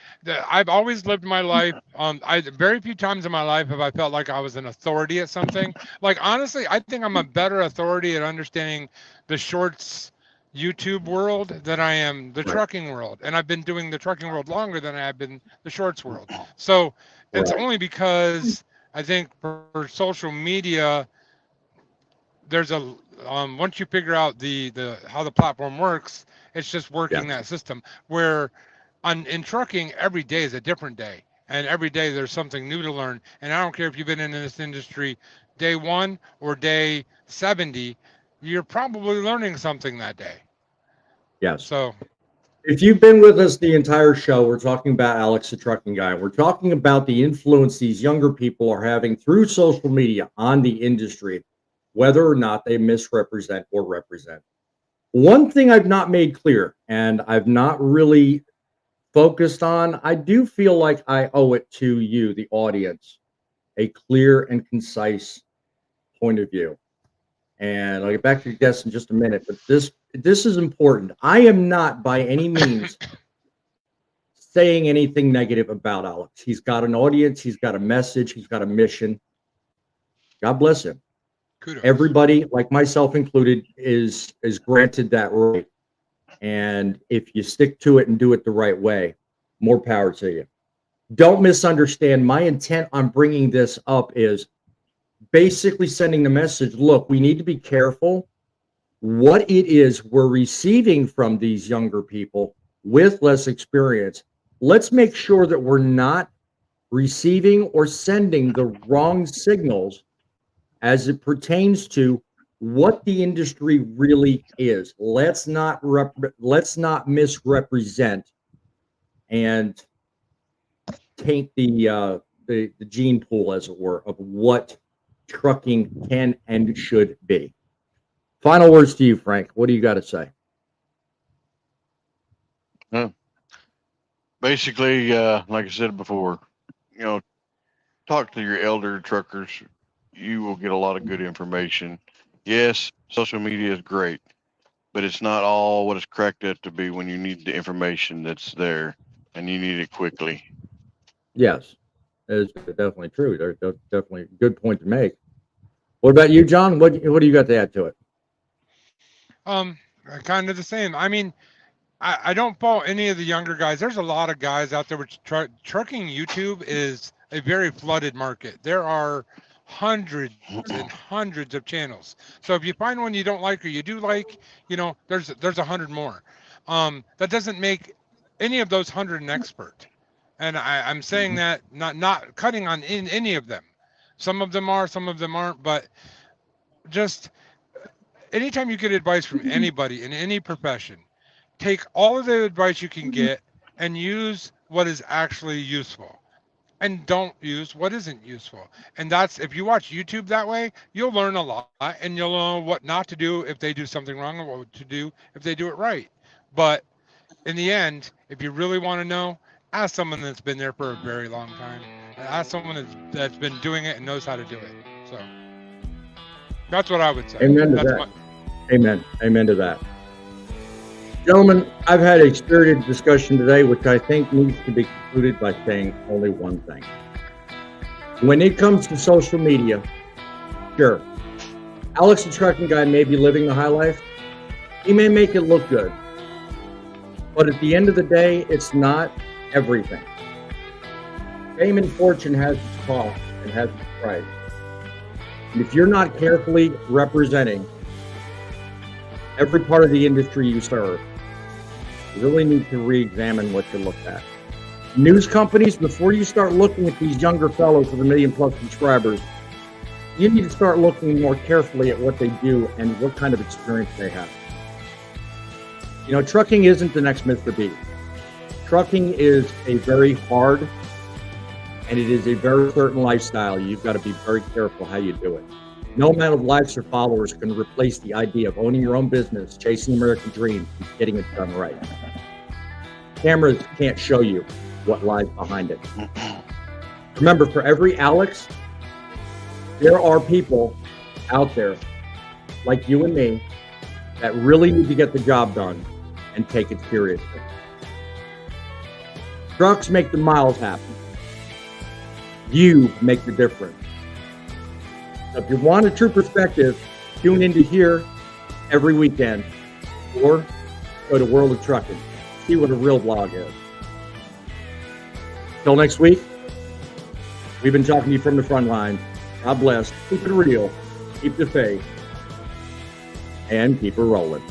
I've always lived my life. I very few times in my life have I felt like I was an authority at something. Like honestly, I think I'm a better authority at understanding the shorts YouTube world than I am the Right. trucking world. And I've been doing the trucking world longer than I have been the shorts world. So it's Right. only because I think for social media, there's a once you figure out the how the platform works, it's just working Yes. that system where in trucking, every day is a different day, and every day there's something new to learn. And I don't care if you've been in this industry day 1 or day 70, you're probably learning something that day. Yes. So If you've been with us the entire show, we're talking about Alex, the trucking guy. We're talking about the influence these younger people are having through social media on the industry, whether or not they misrepresent or represent. One thing I've not made clear, and I've not really focused on, I do feel like I owe it to you, the audience, a clear and concise point of view. And I'll get back to your guests in just a minute, but this is important. I am not by any means saying anything negative about Alex. He's got an audience, he's got a message, he's got a mission. God bless him. kudos. Everybody, like myself included, is granted that right. And if you stick to it and do it the right way, more power to you. Don't misunderstand. My intent on bringing this up is basically sending the message, look, we need to be careful what it is we're receiving from these younger people with less experience. Let's make sure that we're not receiving or sending the wrong signals as it pertains to what the industry really is. Let's not misrepresent and taint the gene pool, as it were, of what trucking can and should be. Final words to you, Frank. What do you got to say? Basically, like I said before, talk to your elder truckers. You will get a lot of good information. Yes, social media is great, but it's not all what it's cracked up to be when you need the information that's there and you need it quickly. Yes, it's definitely true. There's definitely a good point to make. What about you, John? What do you got to add to it? Kind of the same. I mean, I don't fault any of the younger guys. There's a lot of guys out there which trucking YouTube is a very flooded market. There are hundreds and hundreds of channels. So if you find one you don't like or you do like, there's 100 more. That doesn't make any of those 100 an expert. And I'm saying that not cutting on in any of them. Some of them are, some of them aren't, but just anytime you get advice from anybody in any profession, take all of the advice you can get and use what is actually useful, and don't use what isn't useful. And that's, if you watch YouTube that way, you'll learn a lot, and you'll know what not to do if they do something wrong, and what to do if they do it right. But in the end, if you really want to know, ask someone that's been there for a very long time. Ask someone that's been doing it and knows how to do it. So that's what I would say. Amen to that. Amen. Amen to that. Gentlemen, I've had a spirited discussion today, which I think needs to be concluded by saying only one thing. When it comes to social media, sure, Alex the Trucking Guy may be living the high life. He may make it look good. But at the end of the day, it's not everything. Fame and fortune has its cost and has its price. And if you're not carefully representing every part of the industry you serve, you really need to re-examine what you look at. News companies, before you start looking at these younger fellows with 1 million plus subscribers, you need to start looking more carefully at what they do and what kind of experience they have. You know, trucking isn't the next Mr. B. Trucking is a very hard, and it is a very certain lifestyle. You've got to be very careful how you do it. No amount of likes or followers can replace the idea of owning your own business, chasing the American dream, and getting it done right. Cameras can't show you what lies behind it. Remember, for every Alex, there are people out there like you and me that really need to get the job done and take it seriously. Trucks make the miles happen. You make the difference. So if you want a true perspective, tune into here every weekend, or go to World of Trucking. See what a real vlog is. Till next week, we've been talking to you from the front line. God bless. Keep it real. Keep the faith. And keep it rolling.